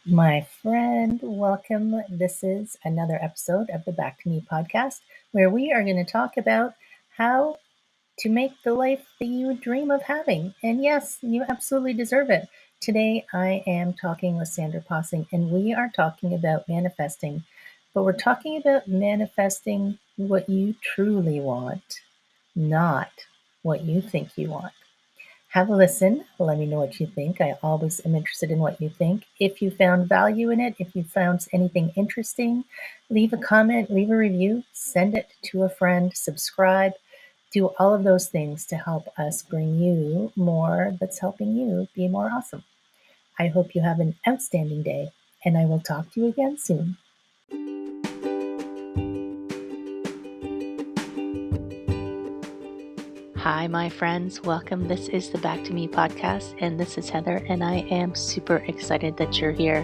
My friend, welcome. This is another episode of the Back to Me podcast where we are going to talk about how to make the life that you dream of having. And yes, you absolutely deserve it. Today, I am talking with Sandra Possing, and we are talking about manifesting, but we're talking about manifesting what you truly want, not what you think you want. Have a listen. Let me know what you think. I always am interested in what you think. If you found value in it, if you found anything interesting, leave a comment, leave a review, send it to a friend, subscribe, do all of those things to help us bring you more that's helping you be more awesome. I hope you have an outstanding day, and I will talk to you again soon. Hi, my friends. Welcome. This is the Back to Me podcast, and this is Heather, and I am super excited that you're here.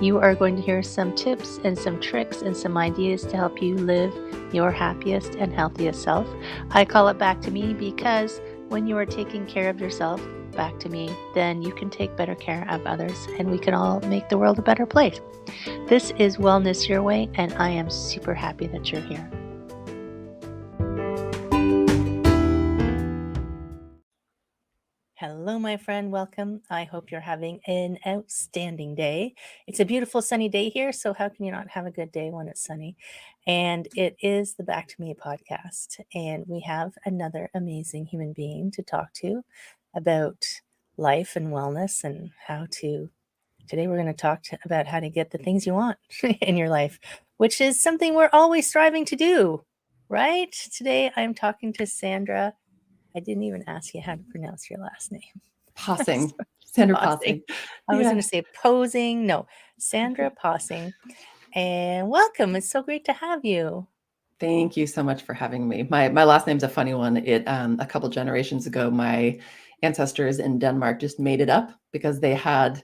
You are going to hear some tips and some tricks and some ideas to help you live your happiest and healthiest self. I call it Back to Me because when you are taking care of yourself, back to me, then you can take better care of others, and we can all make the world a better place. This is Wellness Your Way, and I am super happy that you're here. Hello, my friend. Welcome. I hope you're having an outstanding day. It's a beautiful sunny day here, so how can you not have a good day when it's sunny? And it is the Back to Me podcast, and we have another amazing human being to talk to about life and wellness and how to. Today, we're going to talk about how to get the things you want in your life, which is something we're always striving to do, right? Today, I'm talking to Sandra. I didn't even ask you how to pronounce your last name. Possing. Sandra Possing. I was going to say posing. No, Sandra Possing. And welcome. It's so great to have you. Thank you so much for having me. My last name's a funny one. It a couple generations ago, my ancestors in Denmark just made it up because they had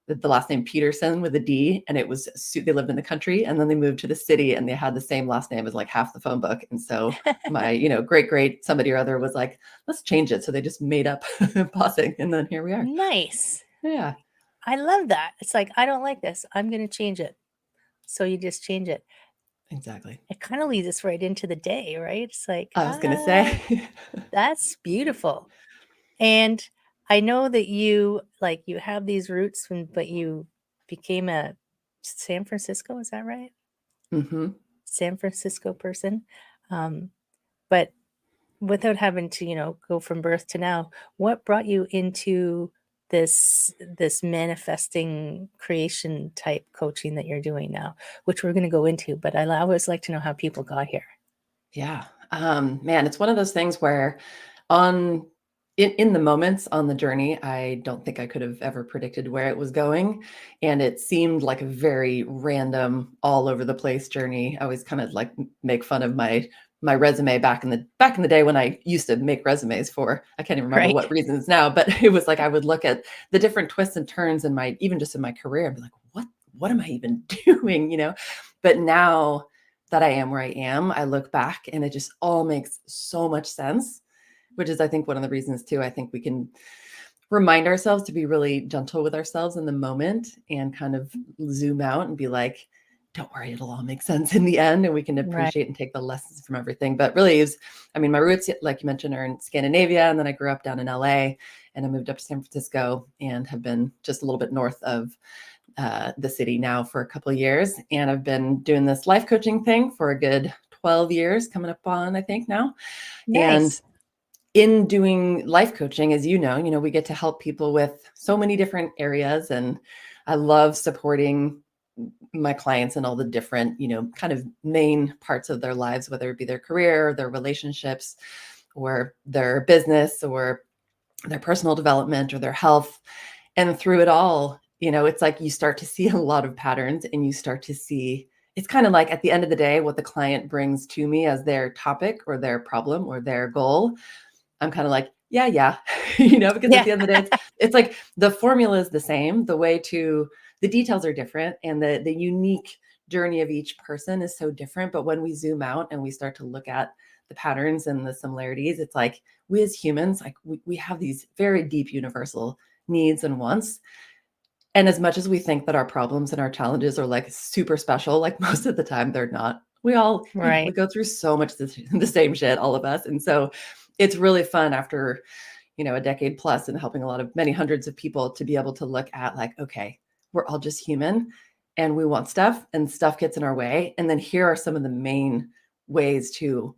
the last name Peterson with a D, and it was they lived in the country, and then they moved to the city, and they had the same last name as like half the phone book. And so my great somebody or other was like, let's change it. So they just made up Possing, and then here we are. Nice. Yeah, I love that. It's like, I don't like this. I'm going to change it. So you just change it. exactly. It kind of leads us right into the day, right? It's like, I was going to say. that's beautiful. And I know that you have these roots, but you became a San Francisco, is that right? Mm-hmm. San Francisco person. But without having to, go from birth to now, what brought you into this manifesting creation type coaching that you're doing now, which we're going to go into, but I always like to know how people got here. Yeah. Man, it's one of those things where in the moments on the journey, I don't think I could have ever predicted where it was going. And it seemed like a very random, all over the place journey. I always kind of like make fun of my resume back in the day when I used to make resumes for, I can't even remember what reasons now, but it was like I would look at the different twists and turns in even just in my career and be like, what am I even doing? But now that I am where I am, I look back and it just all makes so much sense, which is, I think, one of the reasons too. I think we can remind ourselves to be really gentle with ourselves in the moment and kind of zoom out and be like, don't worry, it'll all make sense in the end. And we can appreciate and take the lessons from everything. But really my roots, like you mentioned, are in Scandinavia. And then I grew up down in LA and I moved up to San Francisco and have been just a little bit north of the city now for a couple of years. And I've been doing this life coaching thing for a good 12 years coming up on, I think now. Nice. And in doing life coaching, as you know, we get to help people with so many different areas. And I love supporting my clients in all the different, kind of main parts of their lives, whether it be their career, or their relationships, or their business, or their personal development, or their health. And through it all, it's like you start to see a lot of patterns and you start to see, it's kind of like at the end of the day, what the client brings to me as their topic or their problem or their goal. I'm kind of like, yeah, because at the end of the day, it's like the formula is the same. The details are different and the unique journey of each person is so different. But when we zoom out and we start to look at the patterns and the similarities, it's like we as humans, like we have these very deep universal needs and wants. And as much as we think that our problems and our challenges are like super special, like most of the time they're not. We all, we Right. go through so much the same shit, all of us. And so it's really fun after, a decade plus and helping many hundreds of people to be able to look at like, okay, we're all just human and we want stuff and stuff gets in our way. And then here are some of the main ways to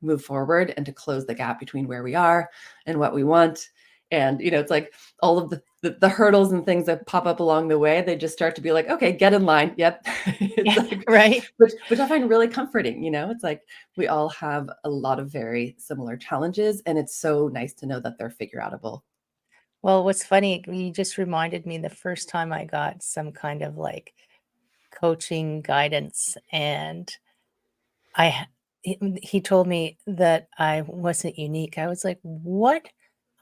move forward and to close the gap between where we are and what we want. And, it's like all of the hurdles and things that pop up along the way, they just start to be like, okay, get in line. Yep. It's Yeah, like, right. which I find really comforting. It's like we all have a lot of very similar challenges and it's so nice to know that they're figure outable. Well, what's funny, you just reminded me the first time I got some kind of like coaching guidance, and I ha he told me that I wasn't unique. I was like, "What?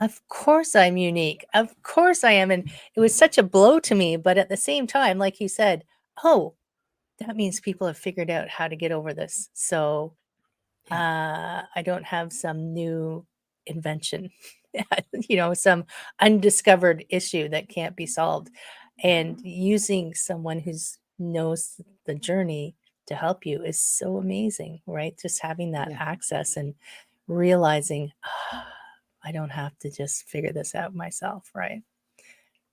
Of course I'm unique. Of course I am." And it was such a blow to me, but at the same time, like you said, "Oh, that means people have figured out how to get over this." So, Yeah, I don't have some new invention, some undiscovered issue that can't be solved. And using someone who's knows the journey to help you is so amazing, right? Just having that yeah, access and realizing, I don't have to just figure this out myself, right?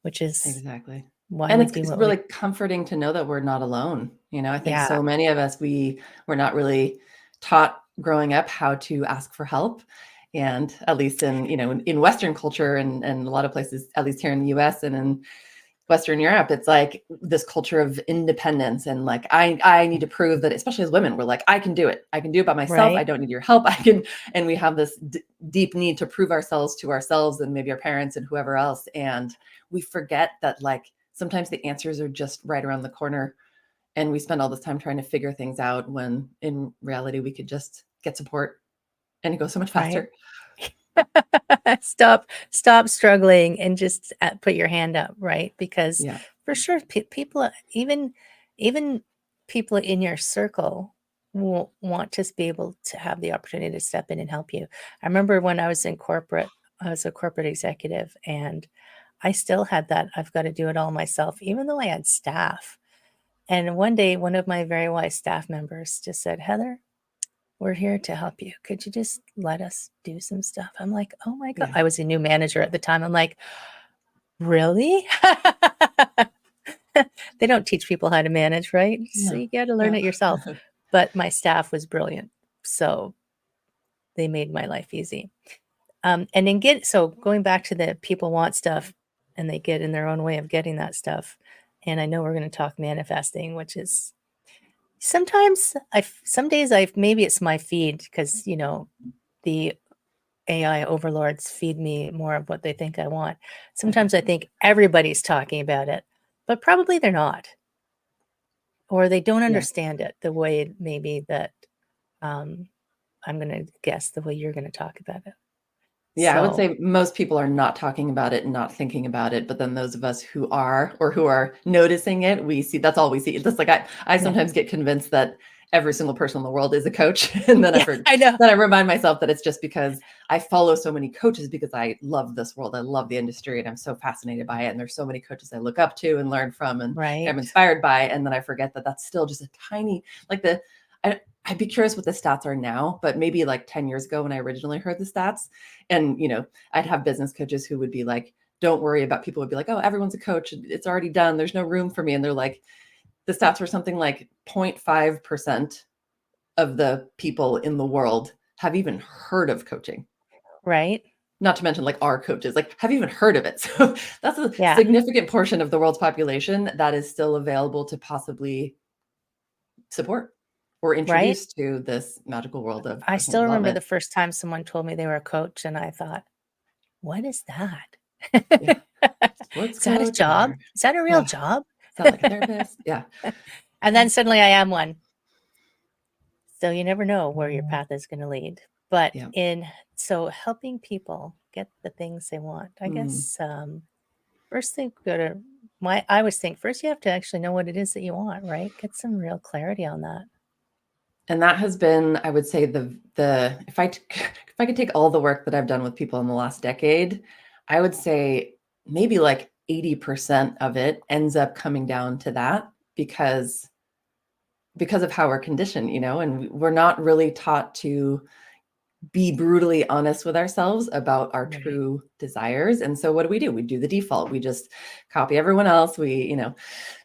Which is exactly. why And we it's, do it's what we really comforting to know that we're not alone. I think Yeah, so many of us, we were not really taught growing up how to ask for help. And at least in Western culture and a lot of places, at least here in the US and in Western Europe, it's like this culture of independence. And like, I need to prove that, especially as women, we're like, I can do it. I can do it by myself. I right, don't need your help. I can. And we have this deep need to prove ourselves to ourselves and maybe our parents and whoever else. And we forget that like sometimes the answers are just right around the corner. And we spend all this time trying to figure things out when in reality, we could just get support and it goes so much right. faster. Stop struggling and just, put your hand up, right? Because Yeah. for sure, people, even people in your circle will want to be able to have the opportunity to step in and help you. I remember when I was in corporate, I was a corporate executive, and I still had that, "I've gotta do it all myself," even though I had staff. And one day, one of my very wise staff members just said, "Heather, we're here to help you. Could you just let us do some stuff?" I'm like, "Oh my god." Yeah. I was a new manager at the time. I'm like, "Really?" They don't teach people how to manage, right? So No. you gotta learn No. it yourself. But my staff was brilliant, so they made my life easy. And then going back to the people want stuff and they get in their own way of getting that stuff. And I know we're gonna talk manifesting, which is sometimes some days maybe it's my feed because, the AI overlords feed me more of what they think I want. Sometimes I think everybody's talking about it, but probably they're not, or they don't Yeah. understand it the way maybe that um, I'm going to guess the way you're going to talk about it. Yeah, I would So, say most people are not talking about it and not thinking about it, but then those of us who are or who are noticing it, we see that's all we see. It's just like I yeah, sometimes get convinced that every single person in the world is a coach. And then yeah, I know, then I remind myself that it's just because I follow so many coaches because I love this world. I love the industry and I'm so fascinated by it. And there's so many coaches I look up to and learn from and am right, inspired by. And then I forget that that's still just a tiny, like I'd be curious what the stats are now, but maybe like 10 years ago when I originally heard the stats, and I'd have business coaches who would be like, don't worry about, people would be like, oh, everyone's a coach, it's already done, there's no room for me. And they're like, the stats were something like 0.5% of the people in the world have even heard of coaching, right, not to mention like our coaches like have even heard of it. So that's a yeah, significant portion of the world's population that is still available to possibly support or right. introduce to this magical world of I personal still remember the development. first time someone told me they were a coach, and I thought, what is that? Yeah. Sports Is that a coach job? or Is that a real yeah, job? sound like a therapist. Yeah. And then suddenly I am one. So you never know where your Mm. path is going to lead. But Yeah. so helping people get the things they want, I Mm. guess, first thing go to I always think first you have to actually know what it is that you want, right? Get some real clarity on that. And that has been, I would say, the if I could take all the work that I've done with people in the last decade, I would say maybe like 80% of it ends up coming down to that because of how we're conditioned, and we're not really taught to be brutally honest with ourselves about our Right. true desires. And so what do? We do the default. We just copy everyone else. We,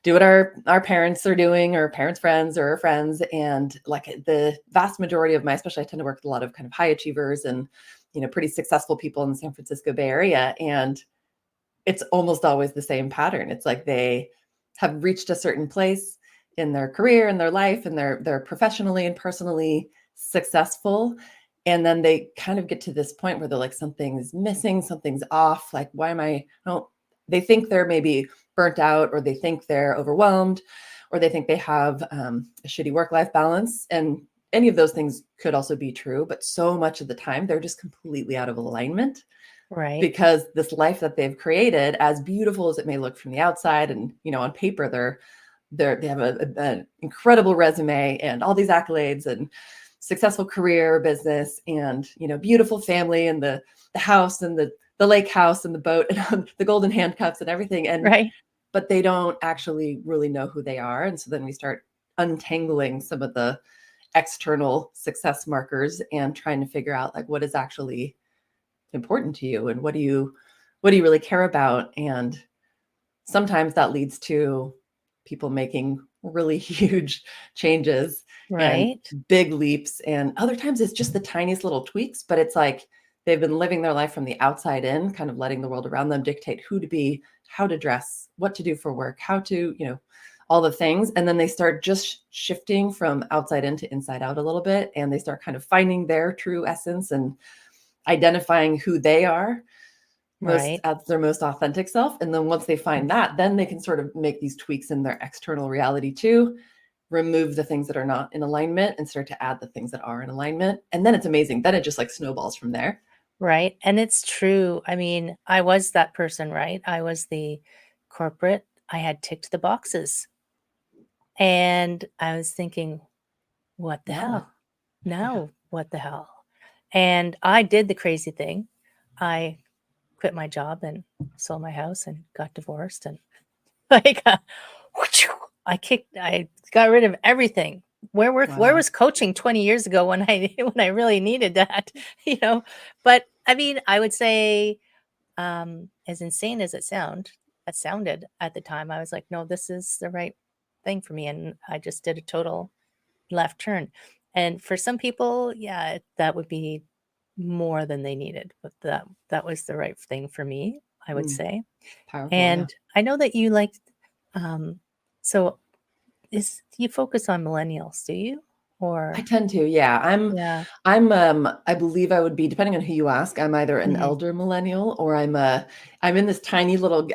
do what our parents are doing, or parents' friends or friends. And like the vast majority of especially I tend to work with a lot of kind of high achievers and, pretty successful people in the San Francisco Bay Area. And it's almost always the same pattern. It's like they have reached a certain place in their career, in their life, and they're professionally and personally successful. And then they kind of get to this point where they're like, something's missing, something's off. Like, why am I, no, they think they're maybe burnt out, or they think they're overwhelmed, or they think they have a shitty work-life balance. And any of those things could also be true, but so much of the time they're just completely out of alignment. Right. Because this life that they've created, as beautiful as it may look from the outside, and on paper they have an incredible resume and all these accolades and successful career, business, and beautiful family, and the house, and the lake house, and the boat, and the golden handcuffs and everything, and Right. but they don't actually really know who they are. And so then we start untangling some of the external success markers and trying to figure out like what is actually important to you, and what do you really care about. And sometimes that leads to people making really huge changes and Right. big leaps, and other times it's just the tiniest little tweaks, but it's like they've been living their life from the outside in, kind of letting the world around them dictate who to be, how to dress, what to do for work, how to, all the things. And then they start just shifting from outside in to inside out a little bit, and they start kind of finding their true essence and identifying who they are most Right. as their most authentic self. And then once they find that, then they can sort of make these tweaks in their external reality too, remove the things that are not in alignment and start to add the things that are in alignment. And then it's amazing. Then it just like snowballs from there. Right. And it's true. I mean, I was that person, right? I was the corporate. I had ticked the boxes. And I was thinking, what the Now what? hell? Yeah. Now, what the hell? And I did the crazy thing. I quit my job and sold my house and got divorced, and like I got rid of everything. Where Wow. was coaching 20 years ago when I when I really needed that, you know? But I mean, I would say, as insane as it sounded at the time, I was like, no, this is the right thing for me. And I just did a total left turn. And for some people, yeah, that would be more than they needed, but that was the right thing for me, I would Mm, say. powerful. Yeah. And I know that you like, um, so you focus on millennials, do you? I Or tend to, yeah. yeah. I believe I would be, depending on who you ask, I'm either an Mhm. elder millennial, or I'm in this tiny little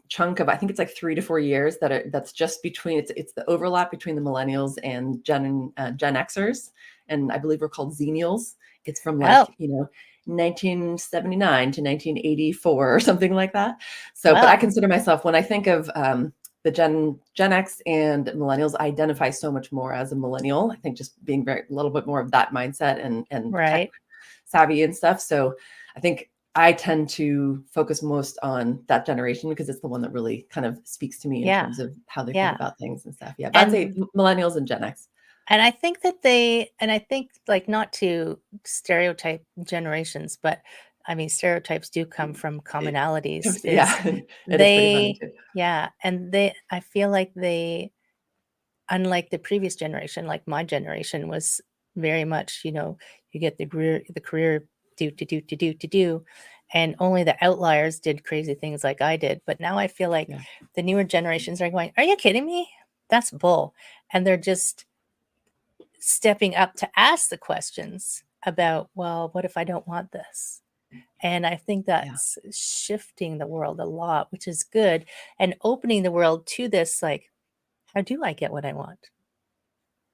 chunk of, I think it's like 3 to 4 years that's just between, it's the overlap between the millennials and Gen Xers. And I believe we're called Xenials. It's from Oh, like, 1979 to 1984 or something like that. So, but I wow. consider myself, when I think of the Gen X and millennials, identify so much more as a millennial. I think just being a little bit more of that mindset and tech Right. savvy and stuff. So I think I tend to focus most on that generation because it's the one that really kind of speaks to me in Yeah. terms of how they think Yeah. about things and stuff. Yeah, but I'd say And millennials and Gen X. I think that I think, like, not to stereotype generations, but I mean, stereotypes do come from It commonalities, is yeah, it is pretty funny they too. yeah, and I feel like they, unlike the previous generation, like my generation was very much, you get the career do, and only the outliers did crazy things like I did. But now I feel like Yeah. the newer generations are going, "Are you kidding me? That's bull." And they're just stepping up to ask the questions about, well, what if I don't want this? And I think Yeah. that's shifting the world a lot, which is good, and opening the world to this, like, how do I get what I want?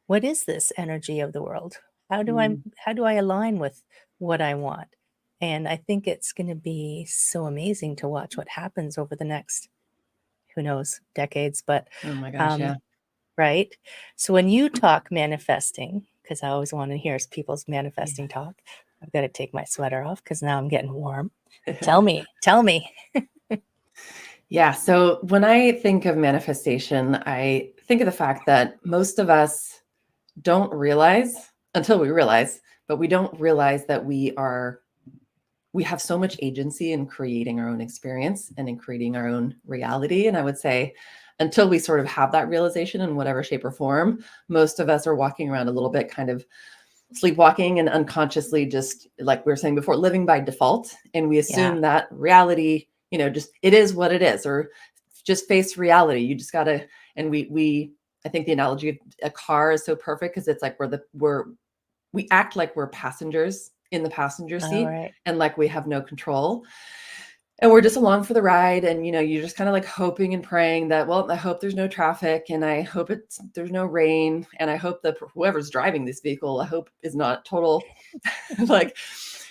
What is this energy of the world? Mm. How do I align with what I want? And I think it's going to be so amazing to watch what happens over the next, who knows, decades. But Oh my gosh. Yeah. um, right. So when you talk manifesting, because I always want to hear people's manifesting talk, I've got to take my sweater off because now I'm getting warm. Yeah. Tell me. Yeah. So when I think of manifestation, I think of the fact that most of us don't realize until we realize, but we don't realize that we have so much agency in creating our own experience and in creating our own reality. And I would say until we sort of have that realization in whatever shape or form, most of us are walking around a little bit kind of sleepwalking and unconsciously, just like we were saying before, living by default. And we Yeah. assume that reality, just it is what it is, or just face reality. You just gotta, and I think the analogy of a car is so perfect because it's like we act like we're passengers in the passenger All seat right. and like we have no control. And we're just along for the ride. And, you're just kind of like hoping and praying that, well, I hope there's no traffic and I hope there's no rain. And I hope that whoever's driving this vehicle, I hope is not total like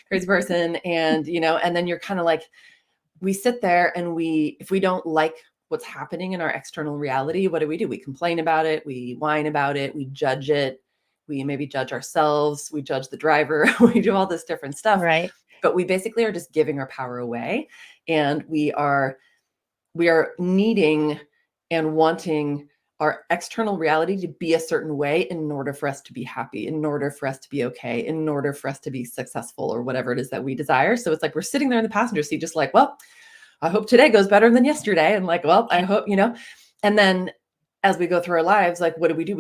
crazy person. And, and then you're kind of like, we sit there and if we don't like what's happening in our external reality, what do? We complain about it. We whine about it. We judge it. We maybe judge ourselves. We judge the driver. We do all this different stuff, Right. but we basically are just giving our power away. And we are needing and wanting our external reality to be a certain way in order for us to be happy, in order for us to be okay, in order for us to be successful, or whatever it is that we desire. So it's like we're sitting there in the passenger seat, just like, well, I hope today goes better than yesterday. And like, well, I hope, and then as we go through our lives, like, what do?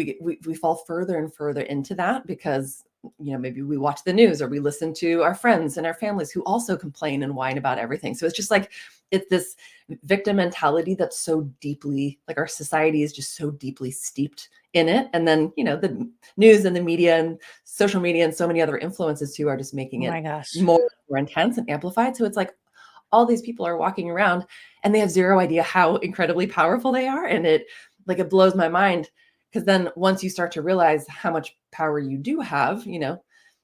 We fall further and further into that because, maybe we watch the news or we listen to our friends and our families who also complain and whine about everything. So it's just like, it's this victim mentality that's so deeply, like, our society is just so deeply steeped in it. And then, the news and the media and social media and so many other influences too are just Oh making my it gosh. more intense and amplified. So it's like, all these people are walking around and they have zero idea how incredibly powerful they are. And it blows my mind, because then once you start to realize how much power you do have,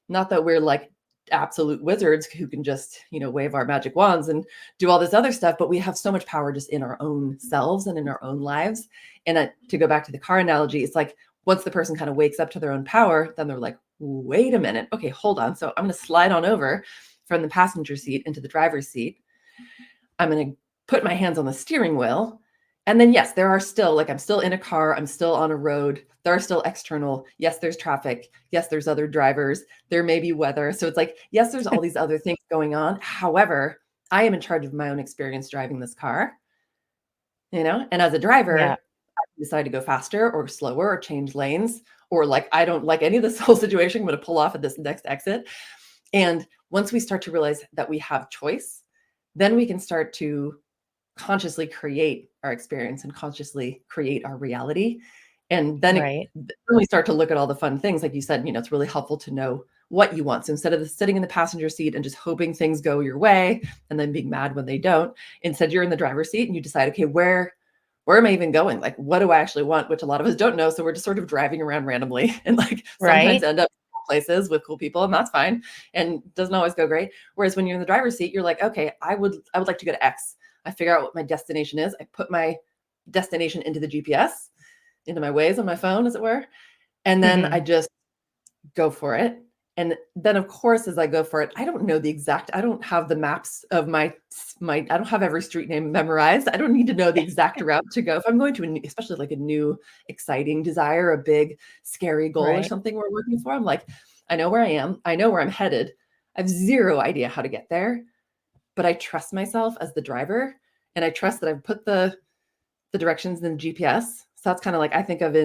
not that we're like absolute wizards who can just, wave our magic wands and do all this other stuff, but we have so much power just in our own selves and in our own lives. And to go back to the car analogy, it's like once the person kind of wakes up to their own power, then they're like, wait a minute. Okay, hold on. So I'm going to slide on over from the passenger seat into the driver's seat. I'm going to put my hands on the steering wheel. And then, yes, there are still, like, I'm still in a car. I'm still on a road. There are still external. Yes, there's traffic. Yes, there's other drivers. There may be weather. So it's like, yes, there's all these other things going on. However, I am in charge of my own experience driving this car, and as a Yeah. driver, I can decide to go faster or slower or change lanes, or like, I don't like any of this whole situation. I'm going to pull off at this next exit. And once we start to realize that we have choice, then we can start to consciously create our experience and consciously create our reality. And then Right. we start to look at all the fun things. Like you said, it's really helpful to know what you want. So instead of sitting in the passenger seat and just hoping things go your way and then being mad when they don't, instead you're in the driver's seat and you decide, okay, where am I even going? Like, what do I actually want? Which a lot of us don't know. So we're just sort of driving around randomly and like sometimes Right. end up places with cool people, and that's fine. And doesn't always go great. Whereas when you're in the driver's seat, you're like, okay, I would like to go to X. I figure out what my destination is. I put my destination into the GPS, into my Waze on my phone, as it were. And then I Hmm. just go for it. And then, of course, as I go for it, I don't have the maps of I don't have every street name memorized. I don't need to know the exact route to go. If I'm going to especially like a new, exciting desire, a big, scary goal or Right. something we're working for, I'm like, I know where I am. I know where I'm headed. I have zero idea how to get there, but I trust myself as the driver. And I trust that I've put the directions in the GPS. So that's kind of like, I think of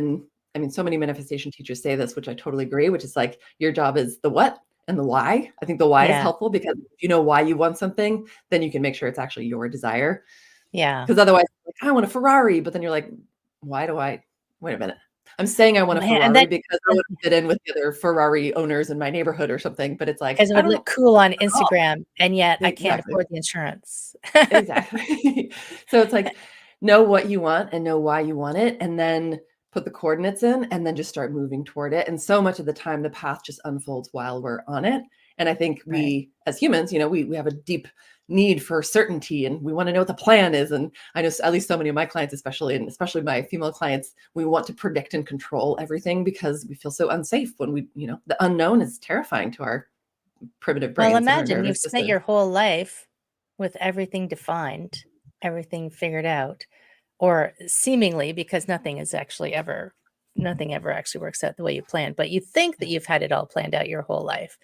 so many manifestation teachers say this, which I totally agree, which is like, your job is the what and the why. I think the why is Yeah. helpful because if you know why you want something, then you can make sure it's actually your desire. Yeah. Because otherwise, like, I want a Ferrari, but then you're like, why do wait a minute. I'm saying I want a Man, and then Ferrari because I want to fit in with the other Ferrari owners in my neighborhood or something. But it's like, because it I would don't know look cool on at all. Instagram, and yet I can't Exactly. afford the insurance. Exactly. So it's like, know what you want and know why you want it, and then put the coordinates in and then just start moving toward it. And so much of the time, the path just unfolds while we're on it. And I think Right. we, as humans, we have a deep need for certainty and we want to know what the plan is. And I know at least so many of my clients, and especially my female clients, we want to predict and control everything because we feel so unsafe when the unknown is terrifying to our primitive Well, brains and our imagine you've nervous spent system. your whole life with everything defined, everything figured out, or seemingly, because nothing ever actually works out the way you planned, but you think that you've had it all planned out your whole life.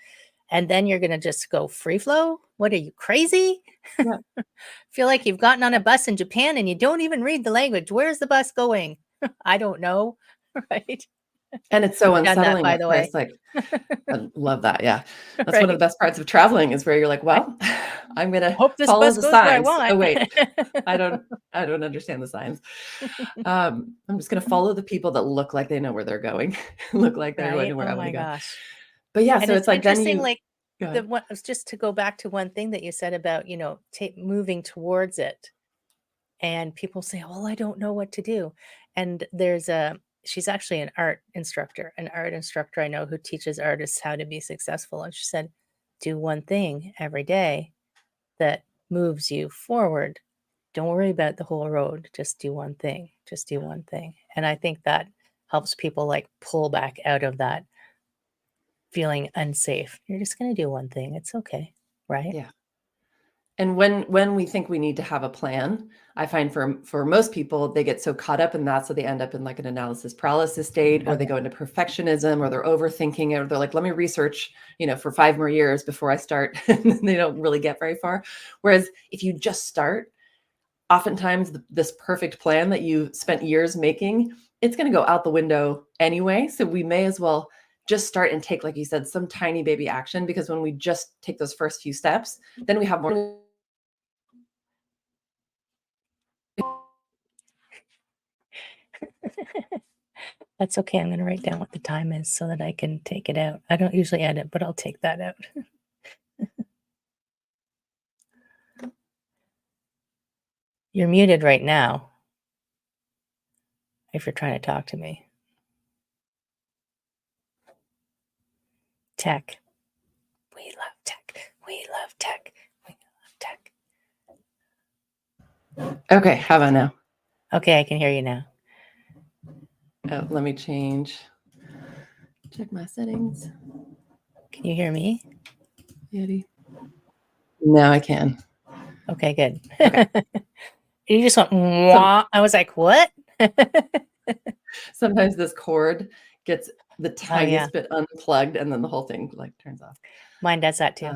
And then you're going to just go free flow? What are you, crazy? Yeah. Feel like you've gotten on a bus in Japan and you don't even read the language. Where's the bus going? I don't know. Right. And it's so Done that, unsettling by at the way. first, like, I love that, yeah. That's one of the Right. best parts of traveling is where you're like, I "Well, I'm gonna hope this follow bus the goes where I signs. want. Oh, wait, I don't I don't understand the signs." I'm just gonna follow the people that look like they know where they're going, look like they're going Right. to where Oh I wanna my go. gosh. But yeah, And so it's it's like then interesting, you like go the ahead. one, just to go back to one thing that you said about, moving towards it. And people say, well, I don't know what to do. And she's actually an art instructor I know who teaches artists how to be successful. And she said, do one thing every day that moves you forward. Don't worry about the whole road. Just do one thing. Just do one thing. And I think that helps people like pull back out of that feeling unsafe. You're just going to do one thing. It's okay. Right. Yeah. And when we think we need to have a plan, I find for most people, they get so caught up in that, so they end up in like an analysis paralysis state, or Oh, they yeah. go into perfectionism, or they're overthinking it, or they're like, let me research, for 5 more years before I start, and they don't really get very far. Whereas if you just start, oftentimes this perfect plan that you spent years making, it's going to go out the window anyway. So we may as well just start and take, like you said, some tiny baby action, because when we just take those first few steps, then we have more. That's okay. I'm going to write down what the time is so that I can take it out. I don't usually edit, but I'll take that out. You're muted right now if you're trying to talk to me. Tech. We love tech. We love tech. We love tech. Okay, how about now? Okay, I can hear you now. Oh, let me check my settings. Can you hear me? Yeti. Now I can. Okay, good. Okay. You just went, wah. I was like, what? Sometimes this cord gets the Oh, yeah. tiniest bit unplugged, and then the whole thing like turns off. Mine does that too.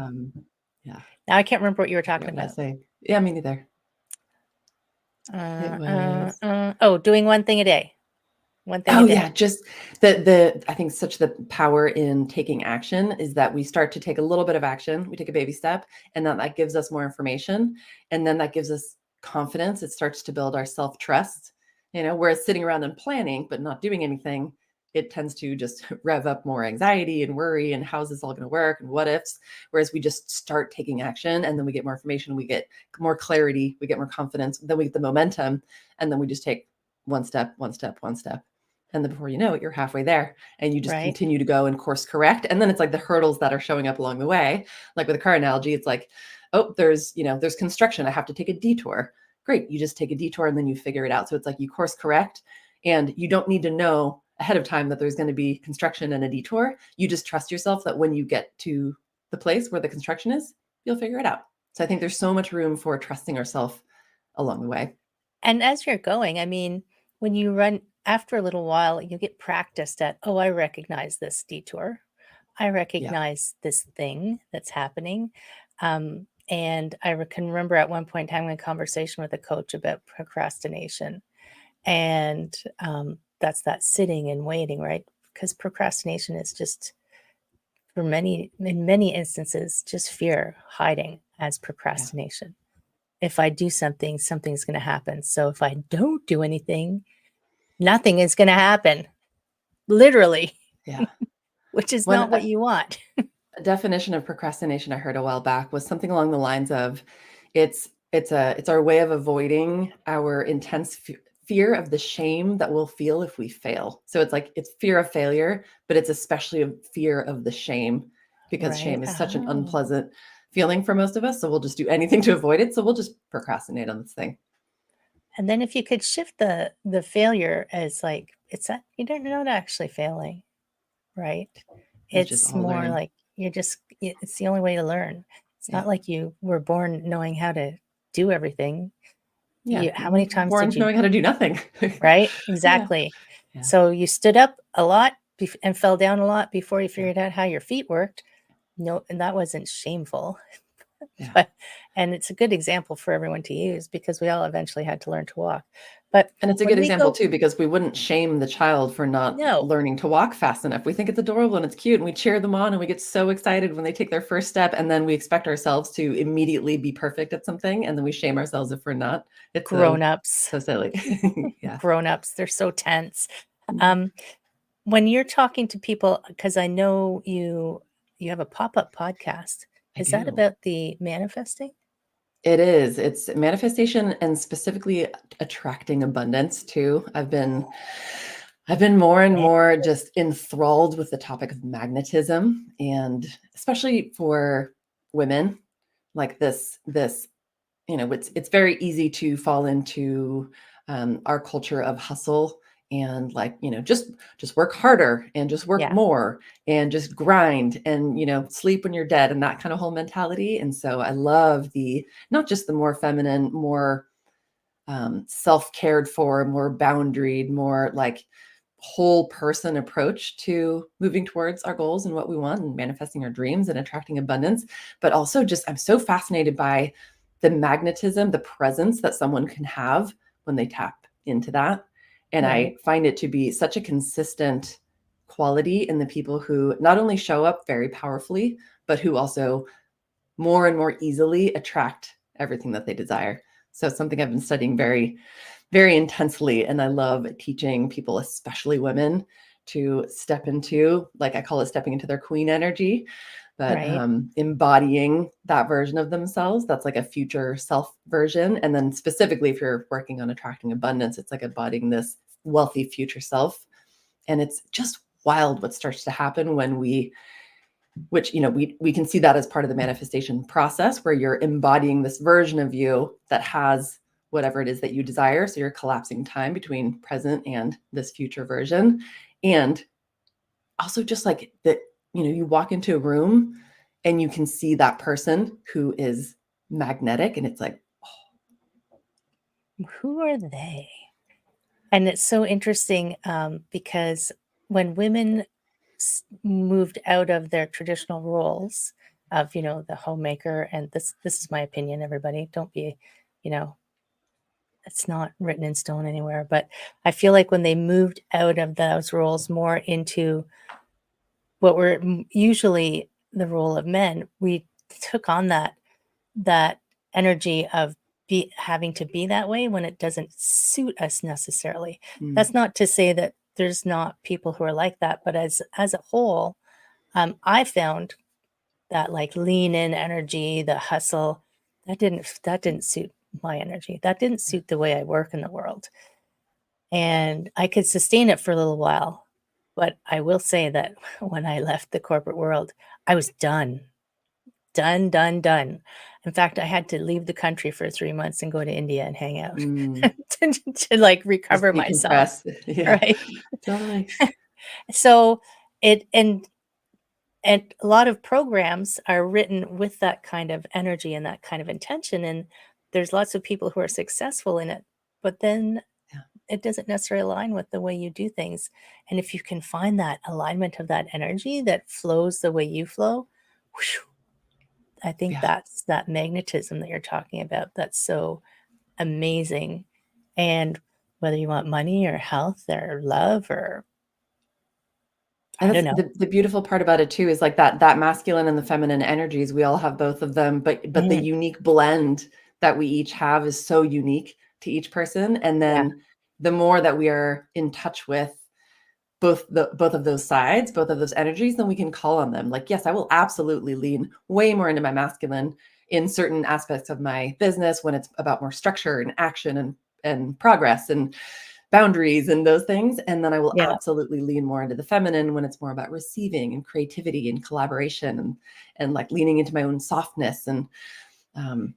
Yeah. Now I can't remember what you were talking What was I about. saying? Yeah, me neither. It was. Doing one thing a day. One thing a Oh day. yeah, just the I think such the power in taking action is that we start to take a little bit of action, we take a baby step, and then that gives us more information, and then that gives us confidence. It starts to build our self-trust, whereas sitting around and planning but not doing anything, it tends to just rev up more anxiety and worry and how's this all going to work and what ifs. Whereas we just start taking action, and then we get more information, we get more clarity, we get more confidence, then we get the momentum, and then we just take one step, one step, one step. And then before you know it, you're halfway there, and you just Right. continue to go and course correct. And then it's like the hurdles that are showing up along the way. Like with a car analogy, it's like, oh, there's construction. I have to take a detour. Great. You just take a detour and then you figure it out. So it's like you course correct, and you don't need to know ahead of time that there's going to be construction and a detour. You just trust yourself that when you get to the place where the construction is, you'll figure it out. So I think there's so much room for trusting ourselves along the way. And as you're going, I mean, when you run, after a little while, you get practiced at, oh, I recognize this detour. I recognize this thing that's happening. And I can remember at one point having a conversation with a coach about procrastination. And that's that sitting and waiting, right? Because procrastination is just, in many instances, just fear hiding as procrastination. If I do something, something's going to happen. So if I don't do anything, nothing is going to happen. Literally. Yeah. Which is When not what you want. a definition of procrastination I heard a while back was something along the lines of it's our way of avoiding our intense fear of the shame that we'll feel if we fail. So it's like it's fear of failure, but it's especially a fear of the shame, because Right. shame is such an unpleasant feeling for most of us. So we'll just do anything to avoid it. So we'll just procrastinate on this thing. And then if you could shift the failure as like, it's that you don't know not actually failing, right? Just It's all more learning. like it's the only way to learn. It's not like you were born knowing how to do everything. Yeah. How many times Born did you, knowing how to do nothing. right? Yeah. Exactly. Yeah. So you stood up a lot and fell down a lot before you Yeah. figured out how your feet worked. No, and that wasn't shameful. Yeah. But and it's a good example for everyone to use because we all eventually had to learn to walk. But And it's a when good we example go, too, because we wouldn't shame the child for not no, learning to walk fast enough. We think it's adorable and it's cute and we cheer them on and we get so excited when they take their first step, and then we expect ourselves to immediately be perfect at something, and then we shame ourselves if we're not. It's grown-ups, so silly. Yeah. grown-ups, they're so tense. Mm, Um, when you're talking to people, because I know you have a pop-up podcast, I is that do. about the manifesting? It is. It's manifestation and specifically attracting abundance too. I've been more and Right. more just enthralled with the topic of magnetism, and especially for women, like this, it's very easy to fall into our culture of hustle and, like, just work harder and just work Yeah, more and just grind and, sleep when you're dead and that kind of whole mentality. And so I love the not just the more feminine, more self-cared for, more boundaried, more like whole person approach to moving towards our goals and what we want and manifesting our dreams and attracting abundance. But also, just I'm so fascinated by the magnetism, the presence that someone can have when they tap into that. And right, I find it to be such a consistent quality in the people who not only show up very powerfully, but who also more and more easily attract everything that they desire. So it's something I've been studying very, very intensely. And I love teaching people, especially women, to step into, like I call it, stepping into their queen energy, but right. embodying that version of themselves. That's like a future self version. And then specifically, if you're working on attracting abundance, it's like embodying this wealthy future self. And it's just wild what starts to happen when which we can see that as part of the manifestation process, where you're embodying this version of you that has whatever it is that you desire. So you're collapsing time between present and this future version. And also, just like that, you walk into a room and you can see that person who is magnetic, and it's like, Who are they? And it's so interesting because when women moved out of their traditional roles of, the homemaker, and this is my opinion, everybody, don't be, you know, it's not written in stone anywhere, but I feel like when they moved out of those roles more into what were usually the role of men, we took on that energy of having to be that way when it doesn't suit us necessarily. mm, That's not to say that there's not people who are like that, but as a whole, I found that like lean in energy, the hustle, that didn't suit my energy. That didn't suit the way I work in the world. And I could sustain it for a little while, but I will say that when I left the corporate world, I was done. Done, done, done. In fact, I had to leave the country for 3 months and go to India and hang out mm, to, like, just recover myself, decompress. Yeah, right? totally. So, it and a lot of programs are written with that kind of energy and that kind of intention, and there's lots of people who are successful in it, but then Yeah. it doesn't necessarily align with the way you do things, and if you can find that alignment of that energy that flows the way you flow, whew, I think Yeah. that's that magnetism that you're talking about that's so amazing. And whether you want money or health or love or And I that's don't know. the beautiful part about it too, is like that masculine and the feminine energies. We all have both of them, but the Mhm. unique blend that we each have is so unique to each person. And Yeah, then the more that we are in touch with both of those sides, both of those energies, then we can call on them. Like, yes, I will absolutely lean way more into my masculine in certain aspects of my business when it's about more structure and action and progress and boundaries and those things. And then I will yeah, absolutely lean more into the feminine when it's more about receiving and creativity and collaboration and like leaning into my own softness and um,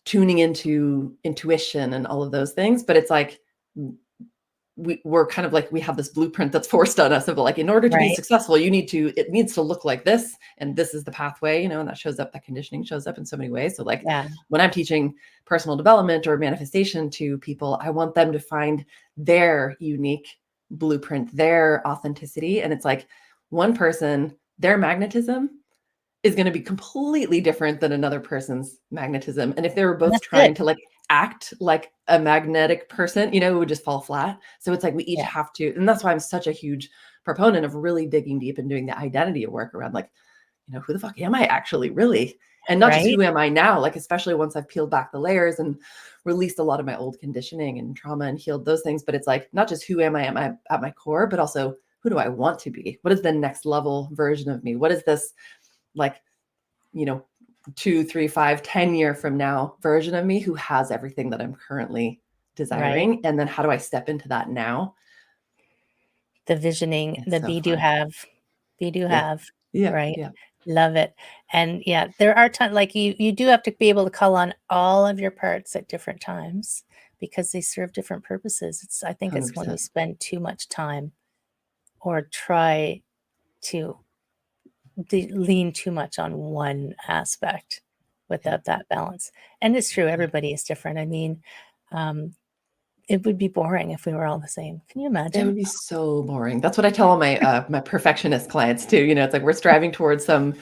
tuning into intuition and all of those things. But it's like we're kind of like, we have this blueprint that's forced on us of like, in order to be Right. successful, it needs to look like this. And this is the pathway, and that conditioning shows up in so many ways. So like Yeah. when I'm teaching personal development or manifestation to people, I want them to find their unique blueprint, their authenticity. And it's like one person, their magnetism is going to be completely different than another person's magnetism. And if they were And both that's good. trying to like act like a magnetic person, it would just fall flat. So it's like we each Yeah. have to, and that's why I'm such a huge proponent of really digging deep and doing the identity work around like, who the fuck am I actually really? And not just Right. who am I now, like, especially once I've peeled back the layers and released a lot of my old conditioning and trauma and healed those things. But it's like, not just who am I at my core, but also who do I want to be? What is the next level version of me? What is this like, 2, 3, 5, 10 year from now version of me who has everything that I'm currently desiring? Right. And then how do I step into that now? The visioning, It's the so be do fun. have, be do Yeah. have, Yeah. right? Yeah. Love it. And yeah, there are times like you do have to be able to call on all of your parts at different times because they serve different purposes. I think it's when we 100%. spend too much time or try to lean too much on one aspect without that balance. And it's true, everybody is different. I mean, it would be boring if we were all the same. Can you It imagine? would be so boring. That's what I tell all my my perfectionist clients too. It's like we're striving towards some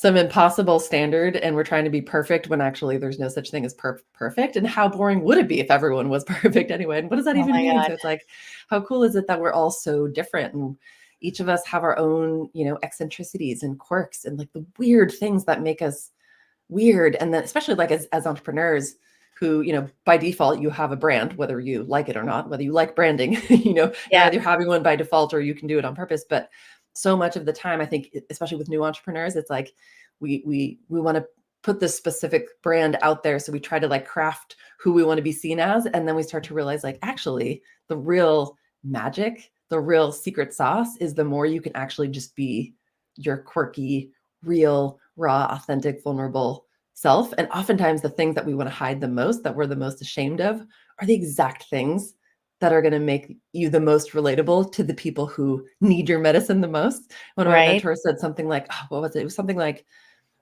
impossible standard, and we're trying to be perfect when actually there's no such thing as perfect. And how boring would it be if everyone was perfect anyway? And what does that Oh even my mean? God. So it's like, how cool is it that we're all so different, and each of us have our own, eccentricities and quirks and like the weird things that make us weird. And then especially like as entrepreneurs who, by default, you have a brand, whether you like it or not, whether you like branding, you're Yeah. either having one by default or you can do it on purpose. But so much of the time, I think, especially with new entrepreneurs, it's like we want to put this specific brand out there. So we try to like craft who we want to be seen as. And then we start to realize like, actually, the real magic, the real secret sauce is the more you can actually just be your quirky, real, raw, authentic, vulnerable self. And oftentimes the things that we want to hide the most, that we're the most ashamed of, are the exact things that are going to make you the most relatable to the people who need your medicine the most. One of my Right. mentors said something like, what was it? It was something like,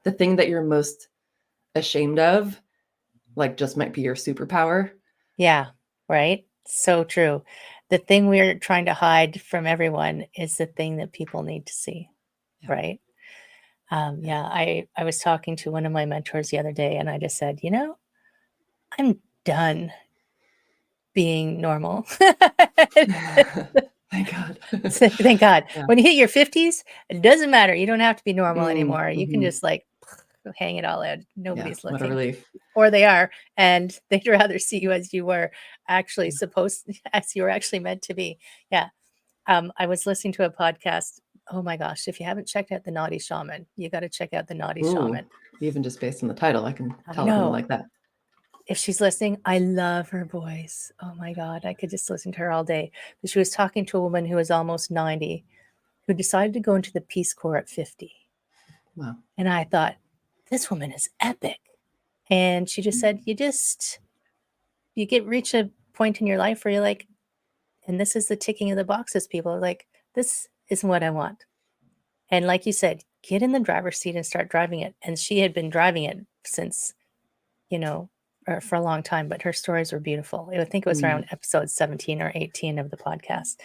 the thing that you're most ashamed of, like, just might be your superpower. Yeah. Right. So true. The thing we're trying to hide from everyone is the thing that people need to see. Yeah. Right. Yeah. I was talking to one of my mentors the other day and I just said, I'm done being normal. Thank God. Thank God. Yeah. When you hit your 50s, it doesn't matter. You don't have to be normal anymore. You can Mm-hmm. just like hang it all out. Yeah. Nobody's What a looking. relief. Or they are, and they'd rather see you as you were actually as you were actually meant to be. Yeah. I was listening to a podcast. Oh my gosh. If you haven't checked out The Naughty Shaman, you got to check out The Naughty Ooh, Shaman. even just based on the title, I can I tell I'm gonna know. like that. If she's listening, I love her voice. Oh my God. I could just listen to her all day. But she was talking to a woman who was almost 90 who decided to go into the Peace Corps at 50. Wow. And I thought, this woman is epic. And she just said, reach a point in your life where you're like, and this is the ticking of the boxes, people like, this isn't what I want. And like you said, get in the driver's seat and start driving it. And she had been driving it since, for a long time, but her stories were beautiful. I think it was around episode 17 or 18 of the podcast.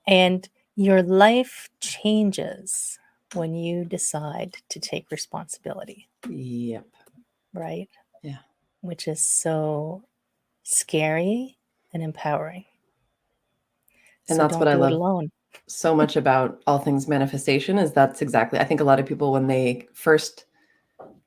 And your life changes when you decide to take responsibility. Yep. Right? Yeah. Which is so scary and empowering. And So that's don't what I do it love alone. so much about all things manifestation is that's exactly, I think a lot of people, when they first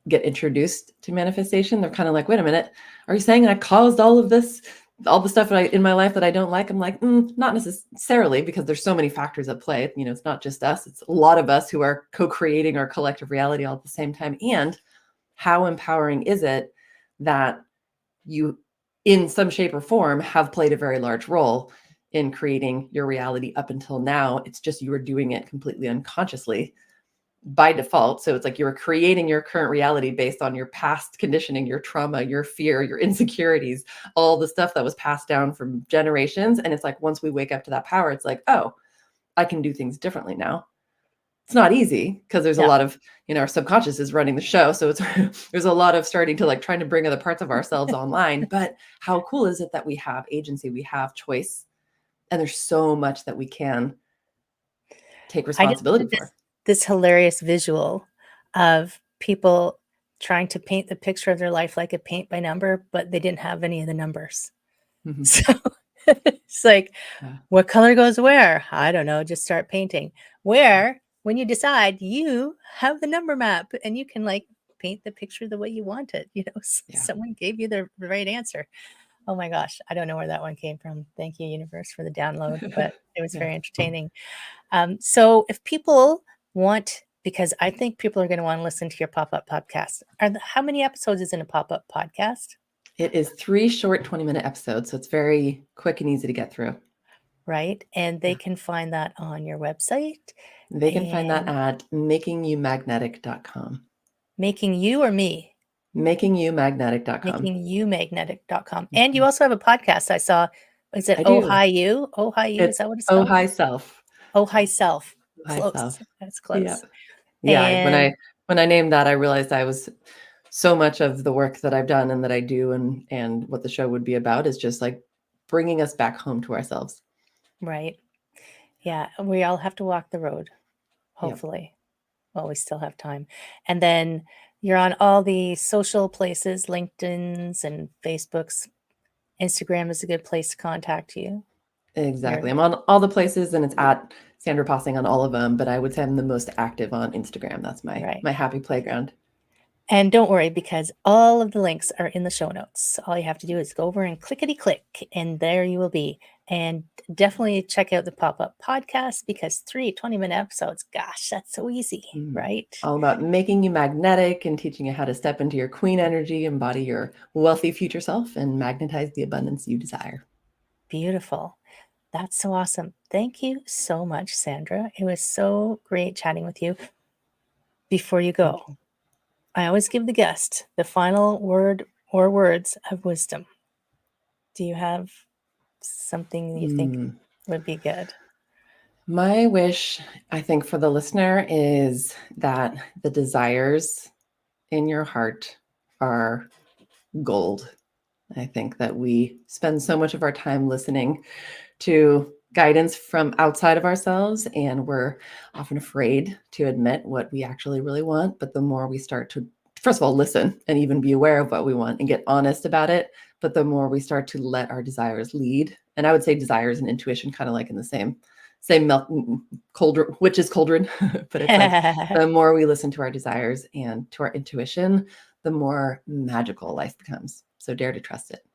get introduced to manifestation, they're kind of like, wait a minute, are you saying I caused all of this, all the stuff in my life that I don't like? I'm like, not necessarily, because there's so many factors at play. It's not just us. It's a lot of us who are co-creating our collective reality all at the same time. And how empowering is it that you, in some shape or form, have played a very large role in creating your reality up until now? It's just you were doing it completely unconsciously. by default. So it's like you're creating your current reality based on your past conditioning, your trauma, your fear, your insecurities, all the stuff that was passed down from generations. And it's like, once we wake up to that power, it's like, oh, I can do things differently now. It's not easy because there's a Yeah. lot of, our subconscious is running the show. So it's, there's a lot of starting to like trying to bring other parts of ourselves online. But how cool is it that we have agency, we have choice, and there's so much that we can take I just responsibility did for. this hilarious visual of people trying to paint the picture of their life like a paint by number, but they didn't have any of the numbers. Mhm. So it's like, Yeah. what color goes where? I don't know. Just start painting. Where, when you decide, you have the number map and you can like paint the picture the way you want it. You know, Yeah. someone gave you the right answer. Oh my gosh, I don't know where that one came from. Thank you, universe, for the download, but it was Yeah. very entertaining. So if people want, because I think people are going to want to listen to your pop-up podcast. How many episodes is in a pop-up podcast? It is 3 short 20-minute episodes, so it's very quick and easy to get through. Right. And they Yeah. can find that on your website. They can find that And at makingyouMagnetic.com. Making You or Me? MakingyouMagnetic.com. MakingyouMagnetic.com. And you also have a podcast I saw. Is it I Oh do. Hi You? Oh Hi You? Is It's that what it's Oh called? Hi Self. Oh Hi Self. Oh Hi Close. Self. That's Yeah. close. Yeah. And When I named that, I realized I was so much of the work that I've done and that I do and what the show would be about is just like bringing us back home to ourselves. right. Yeah. We all have to walk the road, Yep. hopefully. Well, we still have time. And then you're on all the social places, LinkedIn's and Facebook's. Instagram is a good place to contact you. Exactly. I'm on all the places and it's at Sandra Possing on all of them, but I would say I'm the most active on Instagram. That's my Right. my happy playground. And don't worry, because all of the links are in the show notes. All you have to do is go over and clickety-click, and there you will be. And definitely check out the pop-up podcast, because 3 20-minute episodes, gosh, that's so easy, right? All about making you magnetic and teaching you how to step into your queen energy, embody your wealthy future self, and magnetize the abundance you desire. Beautiful. That's so awesome. Thank you so much, Sandra. It was so great chatting with you. Before you go, I always give the guest the final word or words of wisdom. Do you have something you think would be good? My wish, I think, for the listener is that the desires in your heart are gold. I think that we spend so much of our time listening to guidance from outside of ourselves, and we're often afraid to admit what we actually really want. But the more we start to, first of all, listen and even be aware of what we want and get honest about it, but the more we start to let our desires lead, and I would say desires and intuition kind of like in the same milk cauldron, which is cauldron, but it's like the more we listen to our desires and to our intuition, the more magical life becomes. So dare to trust it.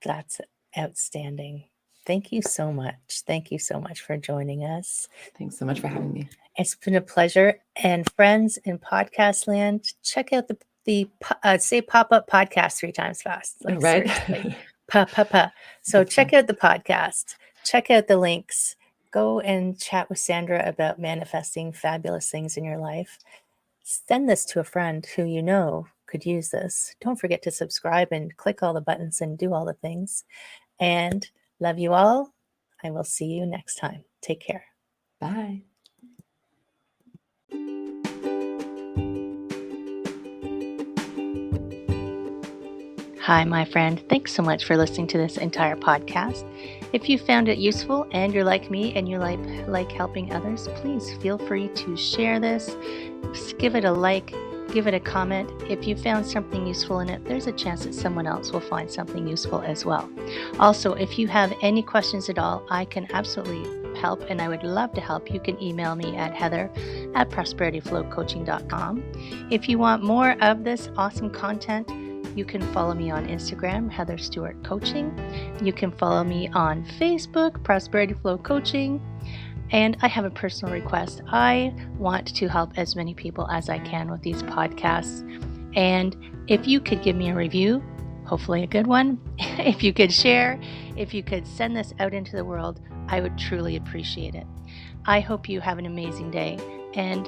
That's outstanding. Thank you so much. Thank you so much for joining us. Thanks so much for having me. It's been a pleasure. And friends in podcast land, check out the say pop-up podcast 3 times fast. Like, right. Seriously. Pa. So That's check fun. out the podcast. Check out the links. Go and chat with Sandra about manifesting fabulous things in your life. Send this to a friend who you know could use this. Don't forget to subscribe and click all the buttons and do all the things. And love you all. I will see you next time. Take care. Bye. Hi, my friend. Thanks so much for listening to this entire podcast. If you found it useful and you're like me and you like helping others, please feel free to share this. Give it a like, give it a comment. If you found something useful in it, there's a chance that someone else will find something useful as well. Also, if you have any questions at all, I can absolutely help, and I would love to help. You can email me at heather@prosperityflowcoaching.com. If you want more of this awesome content, you can follow me on Instagram, Heather Stewart Coaching. You can follow me on Facebook, Prosperity Flow Coaching. And I have a personal request. I want to help as many people as I can with these podcasts. And if you could give me a review, hopefully a good one, if you could share, if you could send this out into the world, I would truly appreciate it. I hope you have an amazing day, and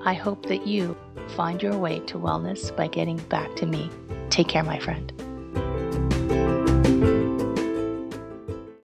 I hope that you find your way to wellness by getting back to me. Take care, my friend.